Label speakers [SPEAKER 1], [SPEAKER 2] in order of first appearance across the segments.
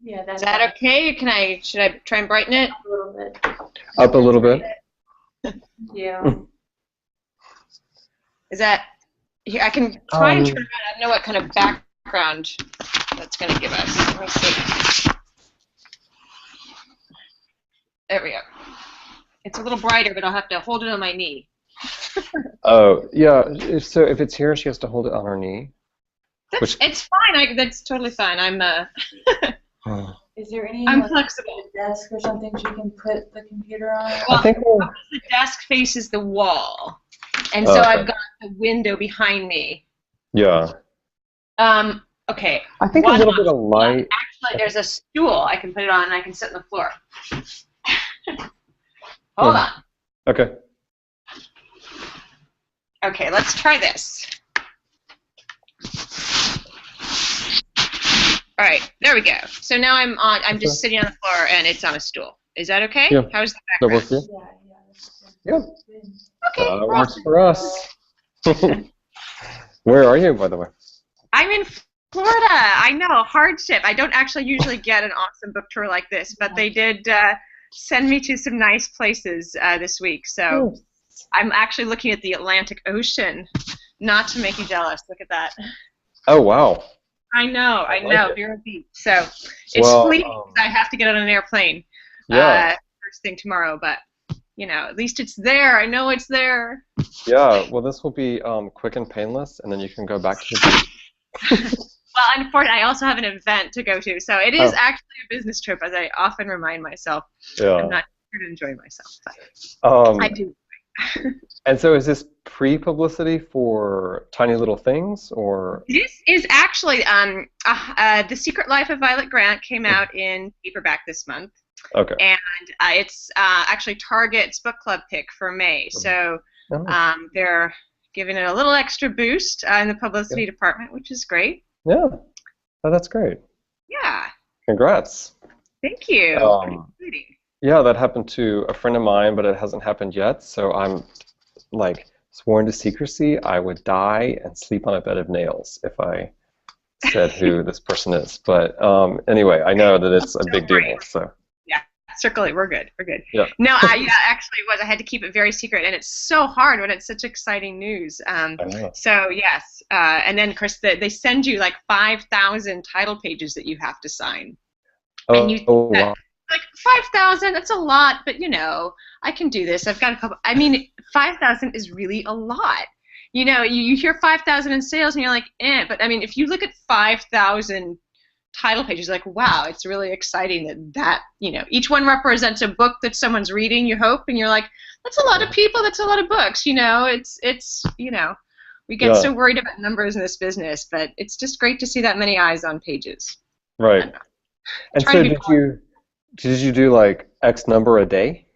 [SPEAKER 1] Yeah,
[SPEAKER 2] Is
[SPEAKER 1] that's
[SPEAKER 2] that
[SPEAKER 1] better.
[SPEAKER 2] okay? Should I try and brighten it?
[SPEAKER 1] A little bit.
[SPEAKER 3] Up a little bit.
[SPEAKER 1] Yeah.
[SPEAKER 2] Is that here? I can try and turn
[SPEAKER 3] Um,
[SPEAKER 2] it on. I don't know what kind of background that's going to give us. Let me see. There we go. It's a little brighter, but I'll have to hold it on my knee.
[SPEAKER 3] oh, yeah. So if it's here, she has to hold it on her knee. Which,
[SPEAKER 2] It's fine. That's totally fine.
[SPEAKER 3] oh,
[SPEAKER 1] Is there any
[SPEAKER 2] I'm
[SPEAKER 1] like
[SPEAKER 2] flexible.
[SPEAKER 1] a desk or something she can put the computer on?
[SPEAKER 3] I
[SPEAKER 2] Well,
[SPEAKER 3] think
[SPEAKER 2] the desk faces the wall, and so
[SPEAKER 3] oh,
[SPEAKER 2] I've
[SPEAKER 3] okay.
[SPEAKER 2] got the window behind me.
[SPEAKER 3] Yeah.
[SPEAKER 2] Okay.
[SPEAKER 3] I think a
[SPEAKER 2] One
[SPEAKER 3] little bit of
[SPEAKER 2] option.
[SPEAKER 3] light.
[SPEAKER 2] Actually, there's a stool I can put it on, and I can sit on the floor. Hold
[SPEAKER 3] Hmm.
[SPEAKER 2] on.
[SPEAKER 3] Okay.
[SPEAKER 2] Okay, let's try this. All right, there we go. So now I'm
[SPEAKER 3] Okay.
[SPEAKER 2] just sitting on the floor, and it's on a stool. Is that okay?
[SPEAKER 3] Yeah.
[SPEAKER 2] How's the
[SPEAKER 3] That work
[SPEAKER 2] background?
[SPEAKER 3] for you?
[SPEAKER 1] Yeah, yeah. That's
[SPEAKER 3] Yeah.
[SPEAKER 1] good.
[SPEAKER 2] Okay,
[SPEAKER 3] That works
[SPEAKER 2] awesome.
[SPEAKER 3] for us. Where are you, by the way?
[SPEAKER 2] I'm in Florida. I know, hardship. I don't actually usually get an awesome book tour like this, but they did send me to some nice places this week. So I'm actually looking at the Atlantic Ocean. Not to make you jealous. Look at that.
[SPEAKER 3] Oh, wow.
[SPEAKER 2] I know,
[SPEAKER 3] I like it.
[SPEAKER 2] Vero Beach. So it's
[SPEAKER 3] Well,
[SPEAKER 2] fleeting 'cause I have to get on an airplane
[SPEAKER 3] yeah.
[SPEAKER 2] first thing tomorrow, but at least it's there. I know it's there.
[SPEAKER 3] Yeah. Well, this will be quick and painless, and then you can go back to the beach.
[SPEAKER 2] Well, unfortunately, I also have an event to go to, so it is
[SPEAKER 3] Oh,
[SPEAKER 2] actually a business trip, as I often remind myself. I'm
[SPEAKER 3] yeah.
[SPEAKER 2] not here to enjoy myself, but I
[SPEAKER 3] Um,
[SPEAKER 2] do.
[SPEAKER 3] and so is this pre-publicity for Tiny Little Things, or?
[SPEAKER 2] This is actually The Secret Life of Violet Grant came out in paperback this month,
[SPEAKER 3] Okay.
[SPEAKER 2] and it's actually Target's book club pick for May. So
[SPEAKER 3] Oh, nice.
[SPEAKER 2] they're giving it a little extra boost in the
[SPEAKER 3] Yeah.
[SPEAKER 2] publicity department, which is great.
[SPEAKER 3] Yeah. Oh, that's great.
[SPEAKER 2] Yeah,
[SPEAKER 3] Congrats.
[SPEAKER 2] thank you. Pretty
[SPEAKER 3] Um,
[SPEAKER 2] exciting.
[SPEAKER 3] yeah, that happened to a friend of mine, but it hasn't happened yet. So I'm like sworn to secrecy. I would die and sleep on a bed of nails if I said who this person is. But anyway, I know that it's a big
[SPEAKER 2] Don't worry.
[SPEAKER 3] deal. So
[SPEAKER 2] Yeah, circle it. We're good. We're good.
[SPEAKER 3] yeah.
[SPEAKER 2] No, yeah, actually, it was. I had to keep it very secret, and it's so hard when it's such exciting news.
[SPEAKER 3] I know.
[SPEAKER 2] So yes, and then of course they send you like 5,000 title pages that you have to sign, and you think
[SPEAKER 3] Oh,
[SPEAKER 2] that
[SPEAKER 3] wow.
[SPEAKER 2] like 5,000, that's a lot, but I can do this. I've got a couple. I mean, 5,000 is really a lot. You hear 5,000 in sales, and you're like, eh. But I mean, if you look at 5,000 title pages, like, wow, it's really exciting that each one represents a book that someone's reading, you hope, and you're like, that's a lot of people, that's a lot of books. It's we get
[SPEAKER 3] Yeah.
[SPEAKER 2] so worried about numbers in this business, but it's just great to see that many eyes on pages.
[SPEAKER 3] Right. And
[SPEAKER 2] Try to
[SPEAKER 3] so
[SPEAKER 2] be
[SPEAKER 3] did you do like X number a day?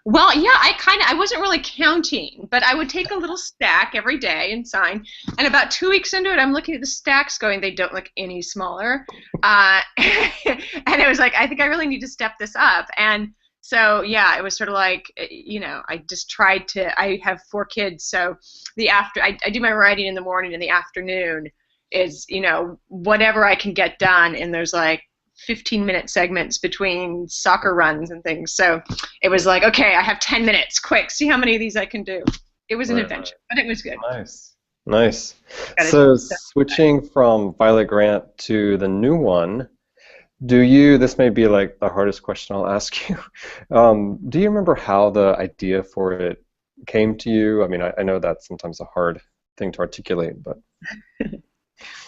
[SPEAKER 2] Well, yeah, I wasn't really counting, but I would take a little stack every day and sign. And about 2 weeks into it, I'm looking at the stacks going, they don't look any smaller. And it was like, I think I really need to step this up. And so, yeah, it was sort of like, I just tried I have 4 kids, so I do my writing in the morning, and the afternoon is, whatever I can get done. And there's like 15-minute segments between soccer runs and things. So it was like, okay, I have 10 minutes, quick, see how many of these I can do. It was an
[SPEAKER 3] Right,
[SPEAKER 2] adventure,
[SPEAKER 3] right.
[SPEAKER 2] but it was good.
[SPEAKER 3] Nice. Nice.
[SPEAKER 2] Gotta
[SPEAKER 3] So
[SPEAKER 2] do it.
[SPEAKER 3] switching from Violet Grant to the new one, this may be like the hardest question I'll ask you. Do you remember how the idea for it came to you? I mean, I know that's sometimes a hard thing to articulate, but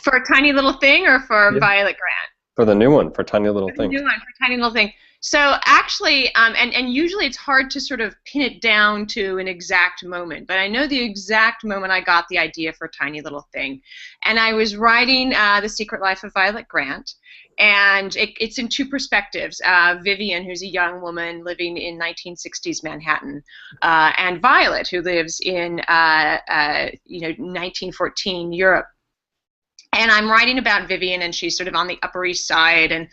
[SPEAKER 2] For a tiny little thing or for
[SPEAKER 3] yeah,
[SPEAKER 2] Violet Grant?
[SPEAKER 3] for the new one, for Tiny Little
[SPEAKER 2] For the
[SPEAKER 3] Things.
[SPEAKER 2] new one, for a tiny little thing. So actually, and usually it's hard to sort of pin it down to an exact moment, but I know the exact moment I got the idea for Tiny Little Thing. And I was writing The Secret Life of Violet Grant, and it's in 2 perspectives. Vivian, who's a young woman living in 1960s Manhattan, and Violet, who lives in 1914 Europe. And I'm writing about Vivian, and she's sort of on the Upper East Side, and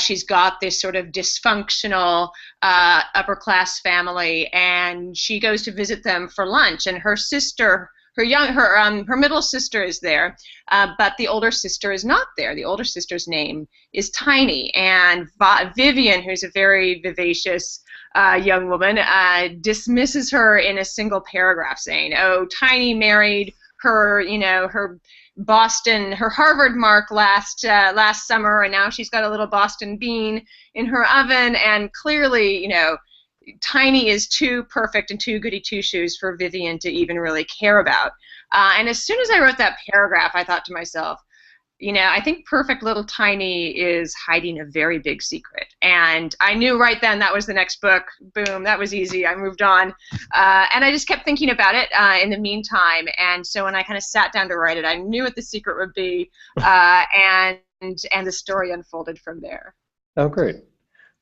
[SPEAKER 2] she's got this sort of dysfunctional upper-class family, and she goes to visit them for lunch, and her sister, her middle sister is there, but the older sister is not there. The older sister's name is Tiny, and Vivian, who's a very vivacious young woman, dismisses her in a single paragraph, saying, "Oh, Tiny married her, her her Harvard mark last summer, and now she's got a little Boston bean in her oven, and clearly, Tiny is too perfect and too goody two-shoes for Vivian to even really care about." And as soon as I wrote that paragraph, I thought to myself, I think perfect little Tiny is hiding a very big secret. And I knew right then that was the next book. Boom, that was easy. I moved on. And I just kept thinking about it in the meantime. And so when I kind of sat down to write it, I knew what the secret would be. And the story unfolded from there.
[SPEAKER 3] Oh, great.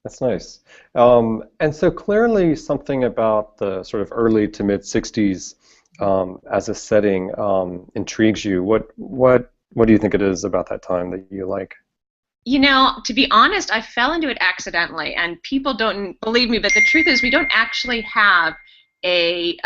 [SPEAKER 3] That's nice. And so clearly something about the sort of early to mid-60s as a setting intrigues you. What do you think it is about that time that you like?
[SPEAKER 2] To be honest, I fell into it accidentally, and people don't believe me, but the truth is we don't actually have a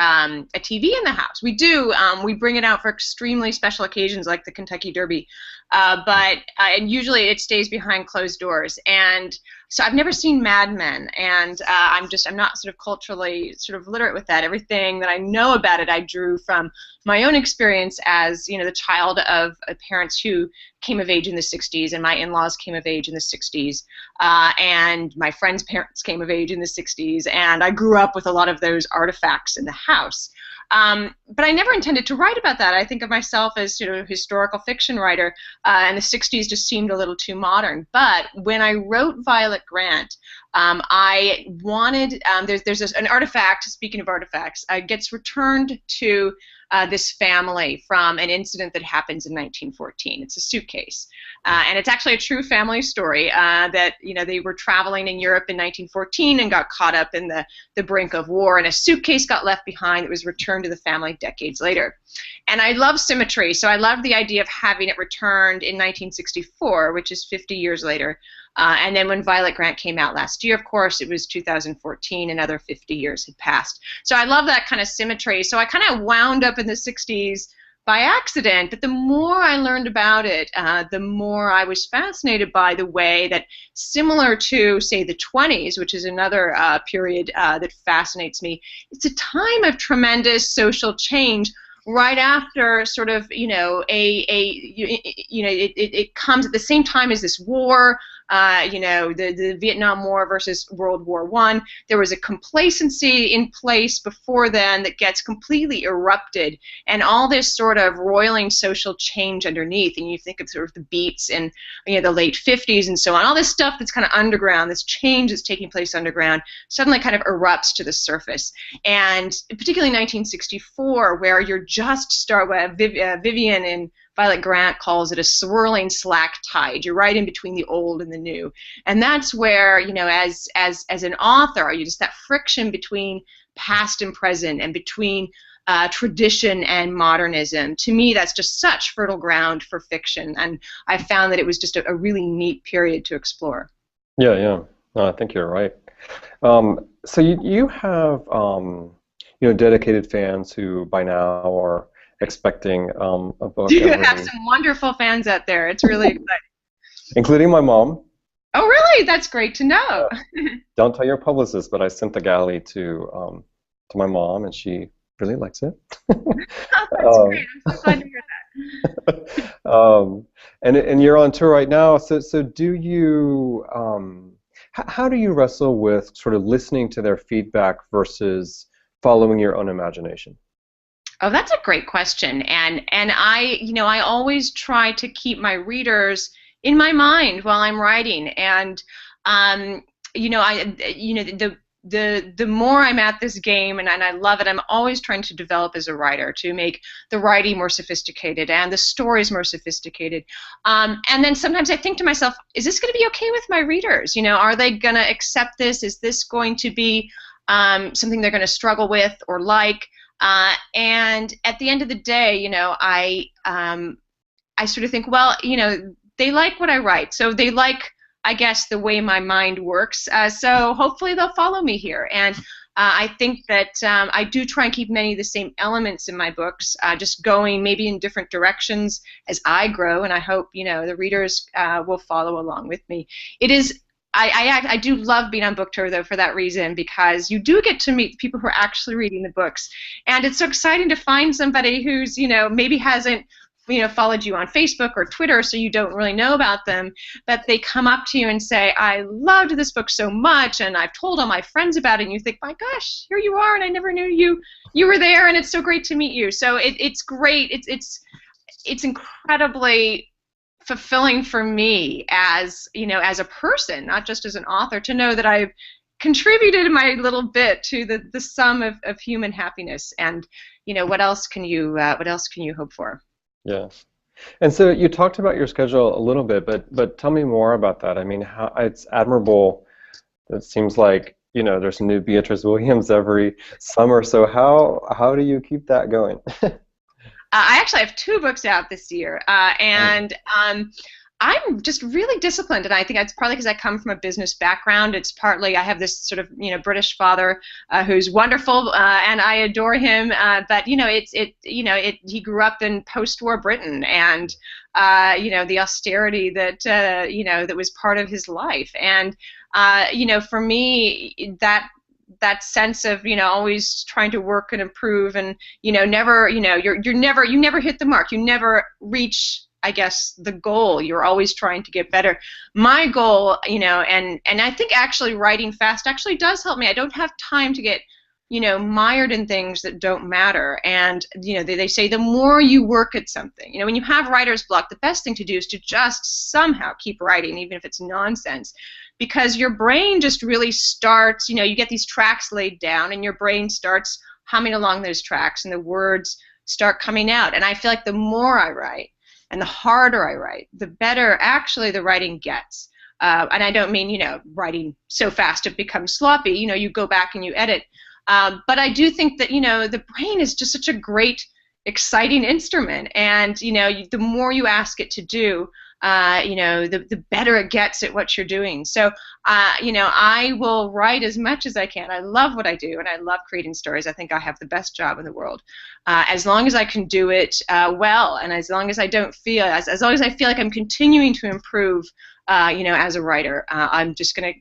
[SPEAKER 2] TV in the house. We do. We bring it out for extremely special occasions like the Kentucky Derby, but and usually it stays behind closed doors. And so I've never seen Mad Men, and I'm not sort of culturally sort of literate with that. Everything that I know about it I drew from my own experience as the child of parents who came of age in the 60s, and my in-laws came of age in the 60s, and my friends' parents came of age in the 60s, and I grew up with a lot of those artifacts in the house. But I never intended to write about that. I think of myself as a historical fiction writer, and the 60s just seemed a little too modern. But when I wrote Violet Grant, I wanted, there's an artifact, speaking of artifacts, gets returned to this family from an incident that happens in 1914. It's a suitcase. And it's actually a true family story that, they were traveling in Europe in 1914 and got caught up in the brink of war, and a suitcase got left behind that was returned to the family decades later. And I love symmetry, so I love the idea of having it returned in 1964, which is 50 years later. And then when Violet Grant came out last year, of course, it was 2014, another 50 years had passed. So I love that kind of symmetry. So I kind of wound up in the 60s by accident, but the more I learned about it, the more I was fascinated by the way that, similar to, say, the 20s, which is another period that fascinates me, it's a time of tremendous social change. Right after sort of, it comes at the same time as this war, the Vietnam War versus World War I. There was a complacency in place before then that gets completely erupted, and all this sort of roiling social change underneath. And you think of sort of the Beats in the late 50s and so on. All this stuff that's kind of underground, this change that's taking place underground, suddenly kind of erupts to the surface. And particularly 1964, where you're Vivian and Violet Grant calls it a swirling slack tide. You're right in between the old and the new, and that's where as an author, you just that friction between past and present, and between tradition and modernism. To me, that's just such fertile ground for fiction, and I found that it was just a really neat period to explore.
[SPEAKER 3] Yeah. No, I think you're right. So you have dedicated fans who by now are expecting a book.
[SPEAKER 2] You have some wonderful fans out there. It's really exciting.
[SPEAKER 3] Including my mom.
[SPEAKER 2] Oh, really? That's great to know.
[SPEAKER 3] Don't tell your publicist, but I sent the galley to my mom, and she really likes it.
[SPEAKER 2] Oh, that's great. I'm so glad to hear that.
[SPEAKER 3] And you're on tour right now. So do you? How do you wrestle with sort of listening to their feedback versus following your own imagination?
[SPEAKER 2] Oh, that's a great question, and I always try to keep my readers in my mind while I'm writing, and the more I'm at this game, and I love it, I'm always trying to develop as a writer, to make the writing more sophisticated and the stories more sophisticated. And then sometimes I think to myself, is this going to be okay with my readers? Are they going to accept this? Is this going to be something they're going to struggle with or like? And at the end of the day, I sort of think, well, they like what I write, so they like, I guess, the way my mind works. So hopefully they'll follow me here. And I think that I do try and keep many of the same elements in my books, just going maybe in different directions as I grow, and I hope the readers will follow along with me. It is. I do love being on book tour, though, for that reason, because you do get to meet people who are actually reading the books, and it's so exciting to find somebody who's maybe hasn't followed you on Facebook or Twitter, so you don't really know about them, but they come up to you and say, I loved this book so much, and I've told all my friends about it, and you think, my gosh, here you are, and I never knew you were there, and it's so great to meet you. So it's great. It's incredibly fulfilling for me as as a person, not just as an author, to know that I've contributed my little bit to the sum of human happiness. And what else can you hope for?
[SPEAKER 3] Yeah. And so you talked about your schedule a little bit, but tell me more about that. I mean, how it's admirable. It seems like there's a new Beatrice Williams every summer. So how do you keep that going?
[SPEAKER 2] I actually have 2 books out this year, and I'm just really disciplined, and I think it's partly because I come from a business background. It's partly I have this sort of British father who's wonderful, and I adore him. But he grew up in post-war Britain, and the austerity that that was part of his life, and for me that sense of always trying to work and improve, and never you never hit the mark, you never reach, I guess, the goal. You're always trying to get better. My goal, and I think actually writing fast actually does help me. I don't have time to get mired in things that don't matter. And they say the more you work at something, when you have writer's block, the best thing to do is to just somehow keep writing, even if it's nonsense, because your brain just really starts, you get these tracks laid down, and your brain starts humming along those tracks, and the words start coming out. And I feel like the more I write and the harder I write, the better actually the writing gets. And I don't mean writing so fast it becomes sloppy. You go back and you edit. But I do think that the brain is just such a great, exciting instrument, and the more you ask it to do, the better it gets at what you're doing. So I will write as much as I can. I love what I do, and I love creating stories. I think I have the best job in the world, as long as I can do it well, and as long as I don't feel, as long as I feel like I'm continuing to improve, as a writer. I'm just gonna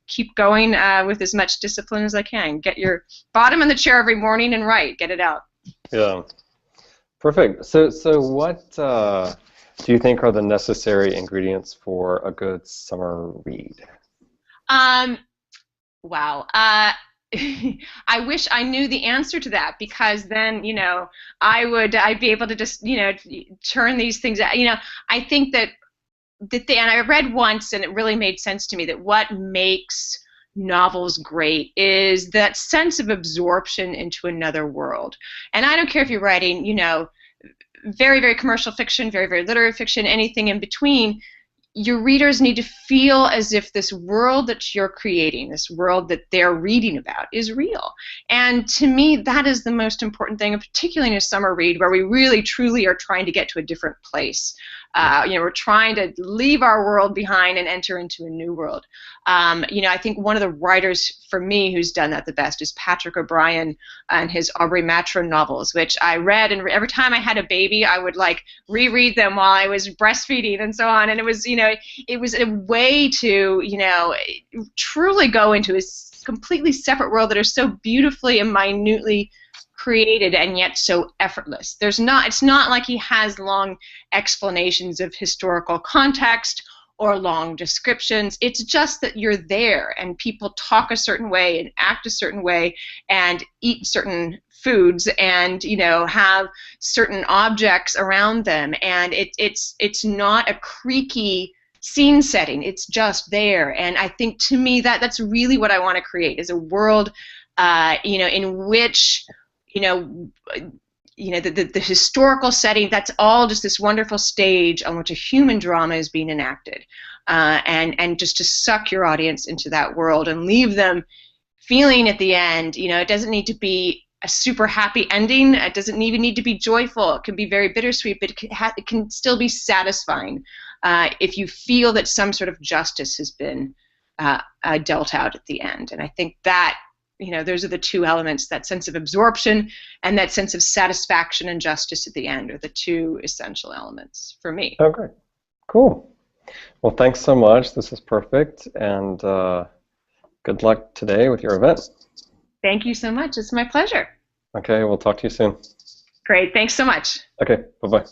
[SPEAKER 2] keep going with as much discipline as I can. Get your bottom in the chair every morning and write. Get it out.
[SPEAKER 3] Yeah. Perfect. So what do you think are the necessary ingredients for a good summer read?
[SPEAKER 2] Wow. I wish I knew the answer to that, because then I'd be able to just turn these things out. I think that and I read once, and it really made sense to me, that what makes novels great is that sense of absorption into another world. And I don't care if you're writing very, very commercial fiction, very, very literary fiction, anything in between. Your readers need to feel as if this world that you're creating, this world that they're reading about, is real. And to me, that is the most important thing, particularly in a summer read where we really, truly are trying to get to a different place. We're trying to leave our world behind and enter into a new world. I think one of the writers for me who's done that the best is Patrick O'Brian and his Aubrey Maturin novels, which I read, and every time I had a baby, I would reread them while I was breastfeeding and so on. And it was, it was a way to, truly go into a completely separate world that is so beautifully and minutely created and yet so effortless. It's not like he has long explanations of historical context or long descriptions. It's just that you're there, and people talk a certain way and act a certain way and eat certain foods and have certain objects around them, and it's not a creaky scene setting. It's just there. And I think, to me, that's really what I want to create, is a world in which the historical setting, that's all just this wonderful stage on which a human drama is being enacted, and just to suck your audience into that world and leave them feeling at the end, it doesn't need to be a super happy ending, it doesn't even need to be joyful, it can be very bittersweet, but it can still be satisfying if you feel that some sort of justice has been dealt out at the end. And I think that those are the two elements, that sense of absorption and that sense of satisfaction and justice at the end are the two essential elements for me.
[SPEAKER 3] Oh, great. Cool. Well, thanks so much. This is perfect. And good luck today with your event.
[SPEAKER 2] Thank you so much. It's my pleasure.
[SPEAKER 3] Okay, we'll talk to you soon.
[SPEAKER 2] Great. Thanks so much.
[SPEAKER 3] Okay, bye-bye.